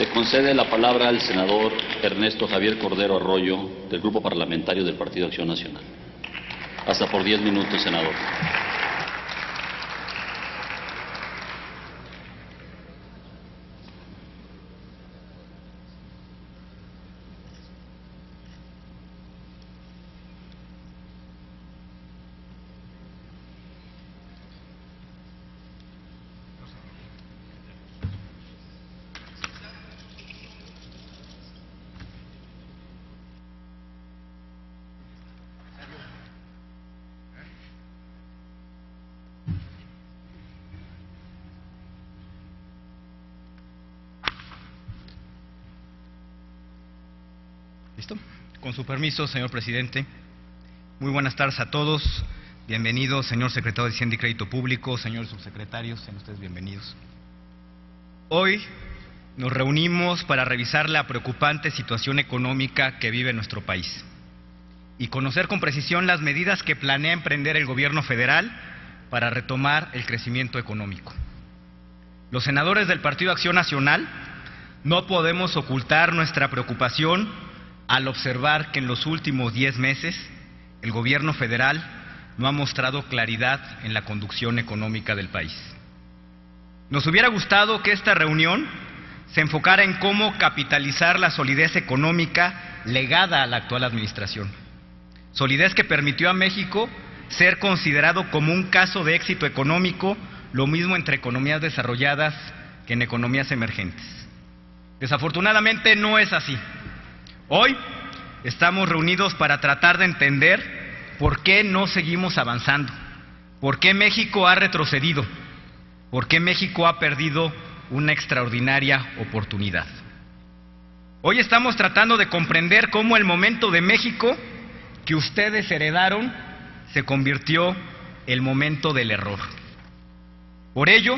Se concede la palabra al senador Ernesto Javier Cordero Arroyo, del Grupo Parlamentario del Partido Acción Nacional. Hasta por 10 minutos, senador. ¿Listo? Con su permiso, señor presidente. Muy buenas tardes a todos. Bienvenidos, señor secretario de Hacienda y Crédito Público, señores subsecretarios, sean ustedes bienvenidos. Hoy nos reunimos para revisar la preocupante situación económica que vive nuestro país y conocer con precisión las medidas que planea emprender el gobierno federal para retomar el crecimiento económico. Los senadores del Partido Acción Nacional no podemos ocultar nuestra preocupación al observar que en los últimos 10 meses el gobierno federal no ha mostrado claridad en la conducción económica del país. Nos hubiera gustado que esta reunión se enfocara en cómo capitalizar la solidez económica legada a la actual administración. Solidez que permitió a México ser considerado como un caso de éxito económico, lo mismo entre economías desarrolladas que en economías emergentes. Desafortunadamente no es así. Hoy estamos reunidos para tratar de entender por qué no seguimos avanzando, por qué México ha retrocedido, por qué México ha perdido una extraordinaria oportunidad. Hoy estamos tratando de comprender cómo el momento de México que ustedes heredaron se convirtió en el momento del error. Por ello,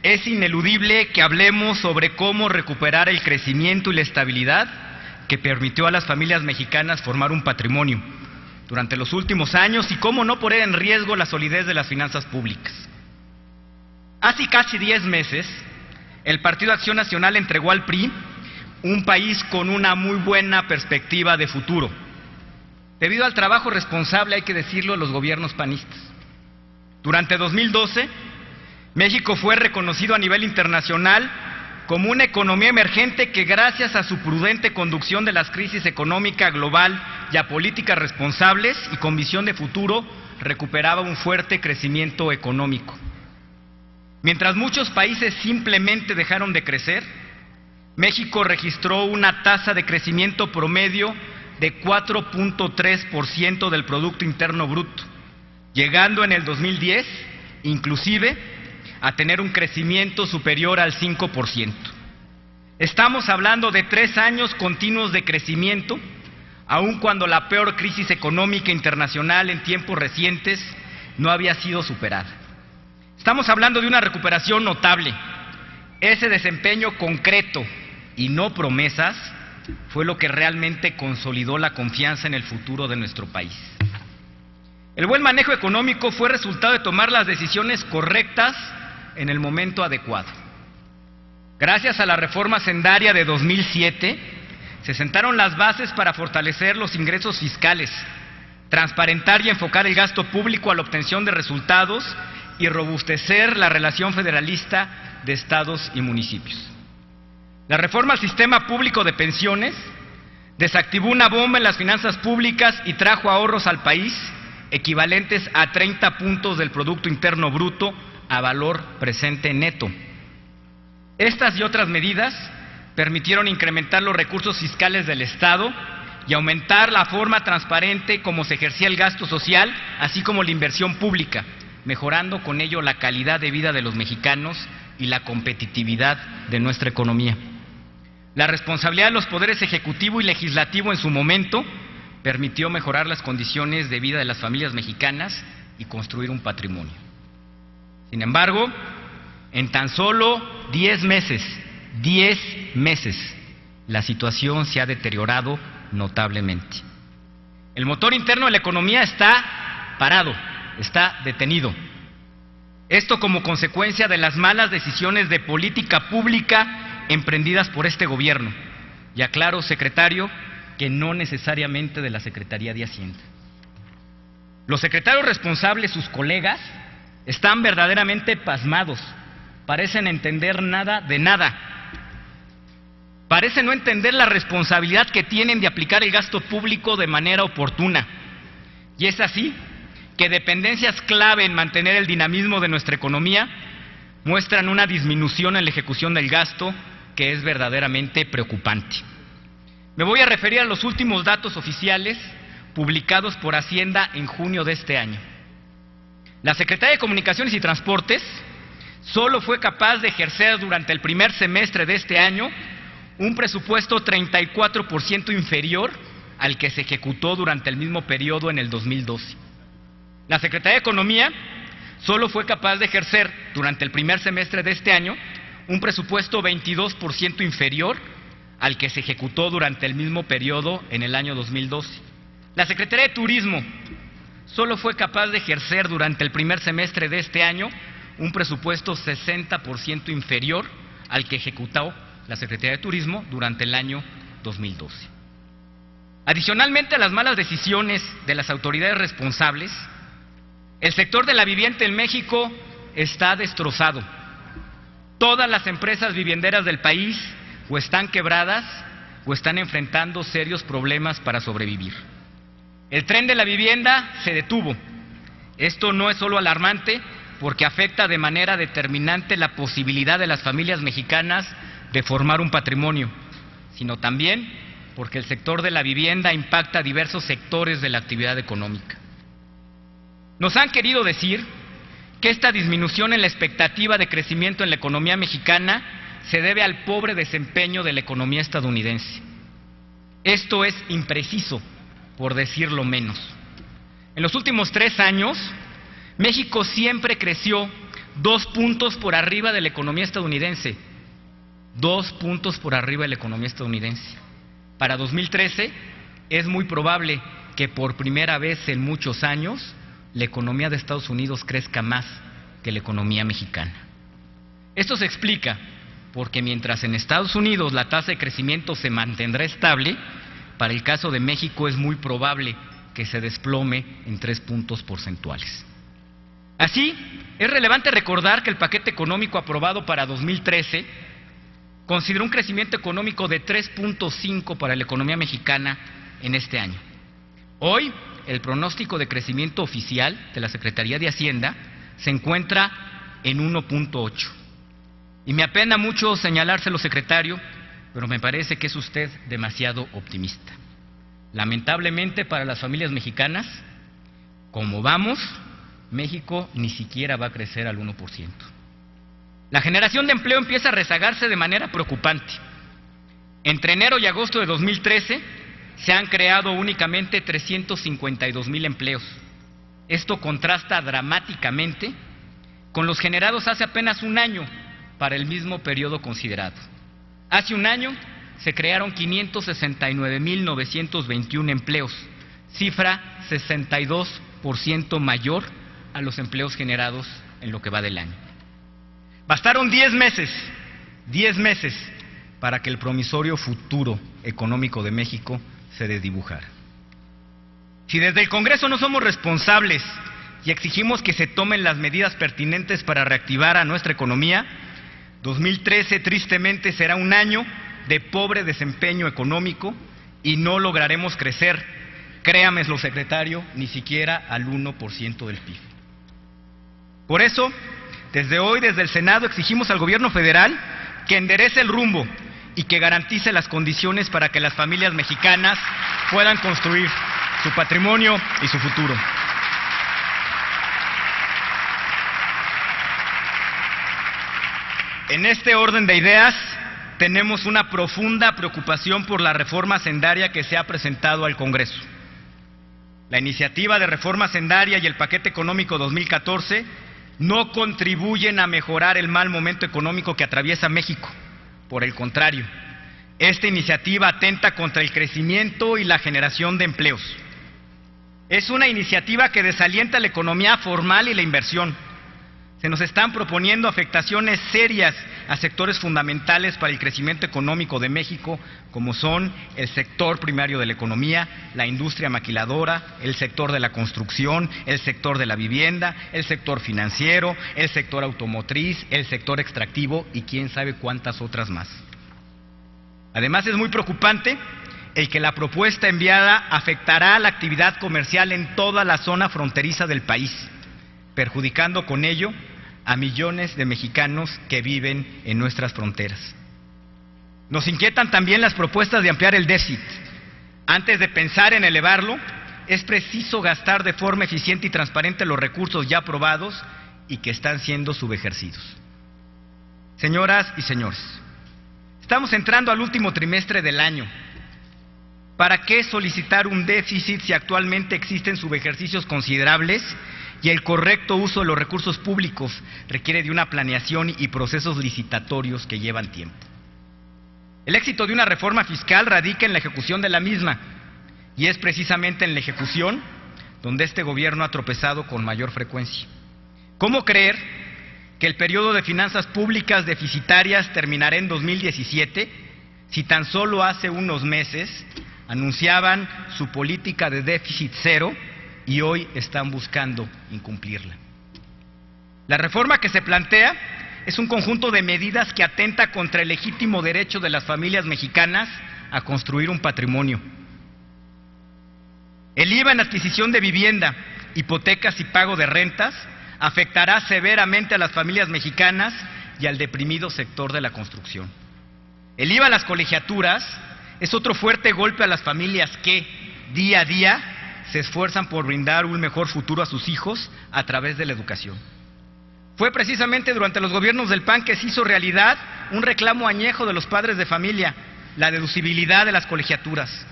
es ineludible que hablemos sobre cómo recuperar el crecimiento y la estabilidad que permitió a las familias mexicanas formar un patrimonio durante los últimos años y cómo no poner en riesgo la solidez de las finanzas públicas. Hace casi 10 meses, el Partido Acción Nacional entregó al PRI un país con una muy buena perspectiva de futuro, debido al trabajo responsable, hay que decirlo, de los gobiernos panistas. Durante 2012, México fue reconocido a nivel internacional como una economía emergente que, gracias a su prudente conducción de las crisis económica global y a políticas responsables y con visión de futuro, recuperaba un fuerte crecimiento económico. Mientras muchos países simplemente dejaron de crecer, México registró una tasa de crecimiento promedio de 4.3% del Producto Interno Bruto, llegando en el 2010, inclusive, a tener un crecimiento superior al 5%. Estamos hablando de 3 años continuos de crecimiento, aun cuando la peor crisis económica internacional en tiempos recientes no había sido superada. Estamos hablando de una recuperación notable. Ese desempeño concreto y no promesas fue lo que realmente consolidó la confianza en el futuro de nuestro país. El buen manejo económico fue resultado de tomar las decisiones correctas en el momento adecuado. Gracias a la reforma hacendaria de 2007, se sentaron las bases para fortalecer los ingresos fiscales, transparentar y enfocar el gasto público a la obtención de resultados y robustecer la relación federalista de estados y municipios. La reforma al sistema público de pensiones desactivó una bomba en las finanzas públicas y trajo ahorros al país equivalentes a 30 puntos del Producto Interno Bruto a valor presente neto. Estas y otras medidas permitieron incrementar los recursos fiscales del Estado y aumentar la forma transparente como se ejercía el gasto social, así como la inversión pública, mejorando con ello la calidad de vida de los mexicanos y la competitividad de nuestra economía. La responsabilidad de los poderes ejecutivo y legislativo en su momento permitió mejorar las condiciones de vida de las familias mexicanas y construir un patrimonio. Sin embargo, en tan solo 10 meses, la situación se ha deteriorado notablemente. El motor interno de la economía está parado, está detenido. Esto como consecuencia de las malas decisiones de política pública emprendidas por este gobierno. Y aclaro, secretario, que no necesariamente de la Secretaría de Hacienda. Los secretarios responsables, sus colegas, están verdaderamente pasmados. Parecen entender nada de nada. Parecen no entender la responsabilidad que tienen de aplicar el gasto público de manera oportuna. Y es así que dependencias clave en mantener el dinamismo de nuestra economía muestran una disminución en la ejecución del gasto que es verdaderamente preocupante. Me voy a referir a los últimos datos oficiales publicados por Hacienda en junio de este año. La Secretaría de Comunicaciones y Transportes solo fue capaz de ejercer durante el primer semestre de este año un presupuesto 34% inferior al que se ejecutó durante el mismo periodo en el 2012. La Secretaría de Economía solo fue capaz de ejercer durante el primer semestre de este año un presupuesto 22% inferior al que se ejecutó durante el mismo periodo en el año 2012. La Secretaría de Turismo solo fue capaz de ejercer durante el primer semestre de este año un presupuesto 60% inferior al que ejecutó la Secretaría de Turismo durante el año 2012. Adicionalmente a las malas decisiones de las autoridades responsables, el sector de la vivienda en México está destrozado. Todas las empresas vivienderas del país o están quebradas o están enfrentando serios problemas para sobrevivir. El tren de la vivienda se detuvo. Esto no es solo alarmante porque afecta de manera determinante la posibilidad de las familias mexicanas de formar un patrimonio, sino también porque el sector de la vivienda impacta a diversos sectores de la actividad económica. Nos han querido decir que esta disminución en la expectativa de crecimiento en la economía mexicana se debe al pobre desempeño de la economía estadounidense. Esto es impreciso, por decirlo menos. En los últimos 3 años, México siempre creció 2 puntos por arriba de la economía estadounidense. 2 puntos por arriba de la economía estadounidense. Para 2013 es muy probable que por primera vez en muchos años la economía de Estados Unidos crezca más que la economía mexicana. Esto se explica porque mientras en Estados Unidos la tasa de crecimiento se mantendrá estable, para el caso de México es muy probable que se desplome en 3 puntos porcentuales. Así, es relevante recordar que el paquete económico aprobado para 2013 consideró un crecimiento económico de 3.5 para la economía mexicana en este año. Hoy, el pronóstico de crecimiento oficial de la Secretaría de Hacienda se encuentra en 1.8. Y me apena mucho señalárselo, secretario, pero me parece que es usted demasiado optimista. Lamentablemente para las familias mexicanas, como vamos, México ni siquiera va a crecer al 1%. La generación de empleo empieza a rezagarse de manera preocupante. Entre enero y agosto de 2013 se han creado únicamente 352,000 empleos. Esto contrasta dramáticamente con los generados hace apenas un año para el mismo periodo considerado. Hace un año se crearon 569,921 empleos, cifra 62% mayor a los empleos generados en lo que va del año. Bastaron 10 meses para que el promisorio futuro económico de México se desdibujara. Si desde el Congreso no somos responsables y exigimos que se tomen las medidas pertinentes para reactivar a nuestra economía, 2013 tristemente será un año de pobre desempeño económico y no lograremos crecer, créamelo, secretario, ni siquiera al 1% del PIB. Por eso, desde hoy, desde el Senado, exigimos al gobierno federal que enderece el rumbo y que garantice las condiciones para que las familias mexicanas puedan construir su patrimonio y su futuro. En este orden de ideas, tenemos una profunda preocupación por la reforma hacendaria que se ha presentado al Congreso. La iniciativa de reforma hacendaria y el paquete económico 2014 no contribuyen a mejorar el mal momento económico que atraviesa México. Por el contrario, esta iniciativa atenta contra el crecimiento y la generación de empleos. Es una iniciativa que desalienta la economía formal y la inversión. Se nos están proponiendo afectaciones serias a sectores fundamentales para el crecimiento económico de México, como son el sector primario de la economía, la industria maquiladora, el sector de la construcción, el sector de la vivienda, el sector financiero, el sector automotriz, el sector extractivo y quién sabe cuántas otras más. Además, es muy preocupante el que la propuesta enviada afectará a la actividad comercial en toda la zona fronteriza del país, perjudicando con ello a millones de mexicanos que viven en nuestras fronteras. Nos inquietan también las propuestas de ampliar el déficit. Antes de pensar en elevarlo, es preciso gastar de forma eficiente y transparente los recursos ya aprobados y que están siendo subejercidos. Señoras y señores, estamos entrando al último trimestre del año. ¿Para qué solicitar un déficit si actualmente existen subejercicios considerables y el correcto uso de los recursos públicos requiere de una planeación y procesos licitatorios que llevan tiempo? El éxito de una reforma fiscal radica en la ejecución de la misma, y es precisamente en la ejecución donde este gobierno ha tropezado con mayor frecuencia. ¿Cómo creer que el periodo de finanzas públicas deficitarias terminará en 2017 si tan solo hace unos meses anunciaban su política de déficit cero y hoy están buscando incumplirla? La reforma que se plantea es un conjunto de medidas que atenta contra el legítimo derecho de las familias mexicanas a construir un patrimonio. El IVA en adquisición de vivienda, hipotecas y pago de rentas afectará severamente a las familias mexicanas y al deprimido sector de la construcción. El IVA a las colegiaturas es otro fuerte golpe a las familias que, día a día, se esfuerzan por brindar un mejor futuro a sus hijos a través de la educación. Fue precisamente durante los gobiernos del PAN que se hizo realidad un reclamo añejo de los padres de familia, la deducibilidad de las colegiaturas.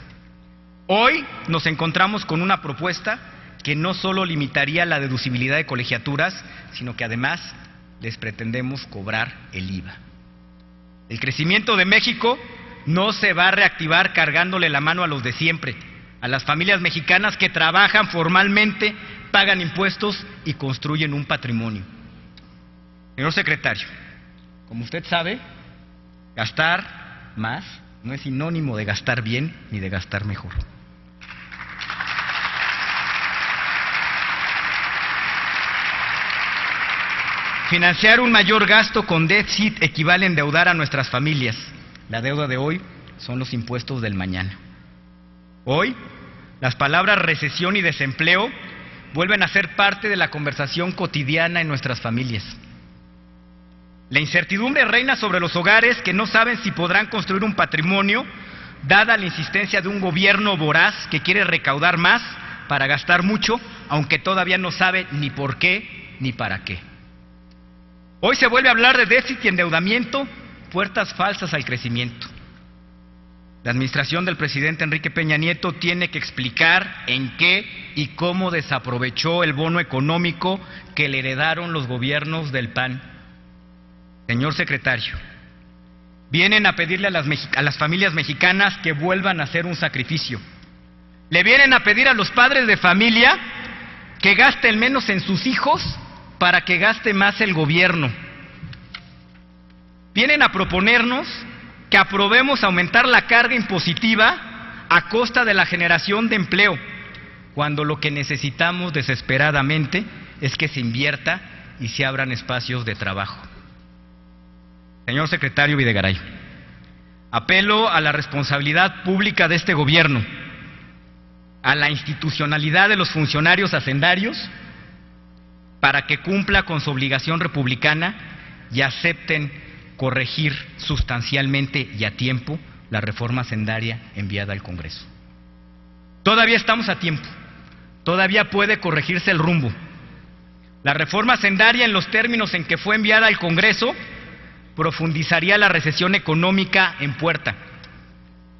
Hoy nos encontramos con una propuesta que no solo limitaría la deducibilidad de colegiaturas, sino que además les pretendemos cobrar el IVA. El crecimiento de México no se va a reactivar cargándole la mano a los de siempre, a las familias mexicanas que trabajan formalmente, pagan impuestos y construyen un patrimonio. Señor secretario, como usted sabe, gastar más no es sinónimo de gastar bien ni de gastar mejor. Financiar un mayor gasto con déficit equivale a endeudar a nuestras familias. La deuda de hoy son los impuestos del mañana. Hoy, las palabras recesión y desempleo vuelven a ser parte de la conversación cotidiana en nuestras familias. La incertidumbre reina sobre los hogares que no saben si podrán construir un patrimonio, dada la insistencia de un gobierno voraz que quiere recaudar más para gastar mucho, aunque todavía no sabe ni por qué ni para qué. Hoy se vuelve a hablar de déficit y endeudamiento, puertas falsas al crecimiento. La administración del presidente Enrique Peña Nieto tiene que explicar en qué y cómo desaprovechó el bono económico que le heredaron los gobiernos del PAN. Señor secretario, vienen a pedirle a las familias mexicanas que vuelvan a hacer un sacrificio. Le vienen a pedir a los padres de familia que gasten menos en sus hijos para que gaste más el gobierno. Vienen a proponernos que aprobemos aumentar la carga impositiva a costa de la generación de empleo, cuando lo que necesitamos desesperadamente es que se invierta y se abran espacios de trabajo. Señor secretario Videgaray, apelo a la responsabilidad pública de este gobierno, a la institucionalidad de los funcionarios hacendarios, para que cumpla con su obligación republicana y acepten corregir sustancialmente y a tiempo la reforma hacendaria enviada al Congreso. Todavía estamos a tiempo, todavía puede corregirse el rumbo. La reforma hacendaria, en los términos en que fue enviada al Congreso, profundizaría la recesión económica en puerta.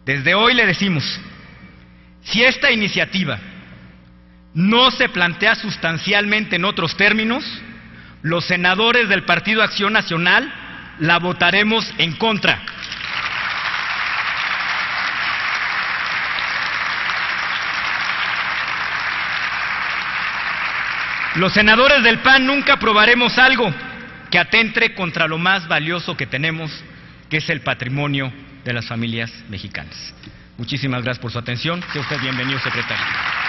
Desde hoy le decimos, si esta iniciativa no se plantea sustancialmente en otros términos, los senadores del Partido Acción Nacional la votaremos en contra. Los senadores del PAN nunca aprobaremos algo que atente contra lo más valioso que tenemos, que es el patrimonio de las familias mexicanas. Muchísimas gracias por su atención. Sea usted bienvenido, secretario.